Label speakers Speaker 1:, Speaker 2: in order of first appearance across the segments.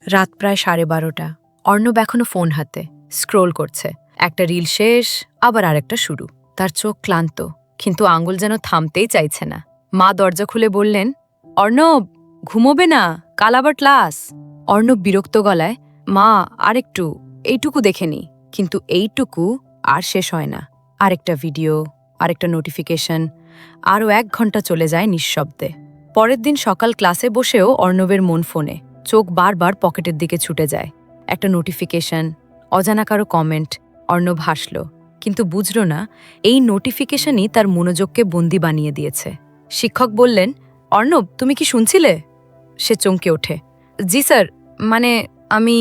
Speaker 1: রাত প্রায় 12:30। অর্ণব এখনো ফোন হাতে স্ক্রোল করছে। একটা রিল শেষ, আবার আরেকটা শুরু। তার চোখ ক্লান্ত, কিন্তু আঙ্গুল যেন থামতেই চাইছে না। মা দরজা খুলে বললেন, অর্ণব, ঘুমোবে না, কাল আবার ক্লাস। অর্ণব বিরক্ত গলায়, মা আরেকটু, এইটুকু দেখে নি। কিন্তু এইটুকু আর শেষ হয় না। আরেকটা ভিডিও, আরেকটা নোটিফিকেশন, আরও 1 ঘন্টা চলে যায় নিঃশব্দে। পরের দিন সকাল ক্লাসে বসেও অর্ণবের মন ফোনে। চোখ বারবার পকেটের দিকে ছুটে যায়। একটা নোটিফিকেশন, অজানা কারো কমেন্ট। অর্ণব হাসল, কিন্তু বুঝল না এই নোটিফিকেশনই তার মনোযোগকে বন্দি বানিয়ে দিয়েছে। শিক্ষক বললেন, অর্ণব, তুমি কি শুনছিলে? সে চমকে ওঠে, জি স্যার, মানে আমি।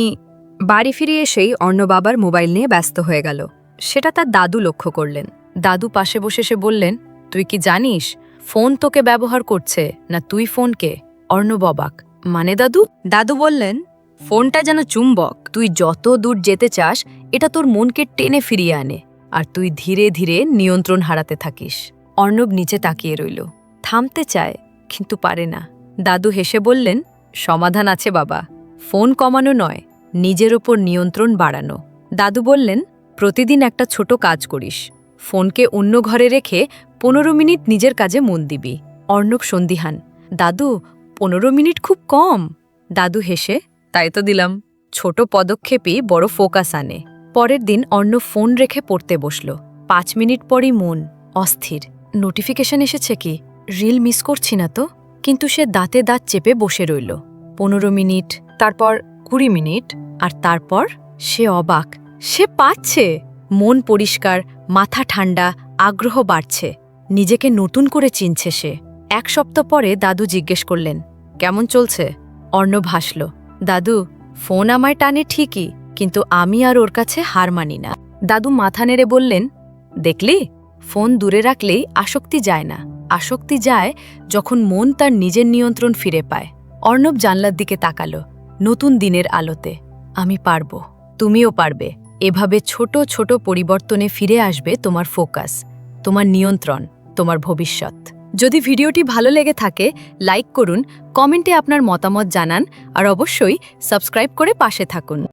Speaker 1: বাড়ি ফিরে এসেই অর্ণব আবার মোবাইল নিয়ে ব্যস্ত হয়ে গেল। সেটা তার দাদু লক্ষ্য করলেন। দাদু পাশে বসে সে বললেন, তুই কি জানিস ফোন তোকে ব্যবহার করছে, না তুই ফোনকে? অর্ণব অবাক, মানে দাদু? দাদু বললেন, ফোনটা যেন চুম্বক, তুই যত দূর যেতে চাস এটা তোর মনকে টেনে ফিরিয়ে আনে, আর তুই ধীরে ধীরে নিয়ন্ত্রণ হারাতে থাকিস। অর্ণব নিচে তাকিয়ে রইল, থামতে চায় কিন্তু পারে না। দাদু হেসে বললেন, সমাধান আছে বাবা, ফোন কমানো নয়, নিজের ওপর নিয়ন্ত্রণ বাড়ানো। দাদু বললেন, প্রতিদিন একটা ছোট কাজ করিস, ফোনকে অন্য ঘরে রেখে 15 মিনিট নিজের কাজে মন দিবি। অর্ণব সন্দিহান, দাদু 15 মিনিট খুব কম। দাদু হেসে, তাই তো দিলাম। ছোট পদক্ষেপই বড় ফোকাস আনে। পরের দিন অর্ণব ফোন রেখে পড়তে বসল। 5 মিনিট পরই মন অস্থির। নোটিফিকেশন এসেছে কি? রিল মিস করছি না তো? কিন্তু সে দাঁতে দাঁত চেপে বসে রইল। 15 মিনিট, তারপর 20 মিনিট, আর তারপর সে অবাক, সে পাচ্ছে। মন পরিষ্কার, মাথা ঠান্ডা, আগ্রহ বাড়ছে। নিজেকে নতুন করে চিনছে সে। 1 সপ্তাহ পরে দাদু জিজ্ঞেস করলেন, কেমন চলছে? অর্ণব হাসল, দাদু, ফোন আমায় টানে ঠিকই, কিন্তু আমি আর ওর কাছে হার মানি না। দাদু মাথা নেড়ে বললেন, দেখলি, ফোন দূরে রাখলেই আসক্তি যায় না। আসক্তি যায় যখন মন তার নিজের নিয়ন্ত্রণ ফিরে পায়। অর্ণব জানলার দিকে তাকালো, নতুন দিনের আলোতে। আমি পারবো, তুমিও পারবে। এভাবে ছোট ছোট পরিবর্তনে ফিরে আসবে তোমার ফোকাস, তোমার নিয়ন্ত্রণ, তোমার ভবিষ্যৎ। যদি ভিডিওটি ভালো লেগে থাকে, লাইক করুন, কমেন্টে আপনার মতামত জানান, আর অবশ্যই সাবস্ক্রাইব করে পাশে থাকুন।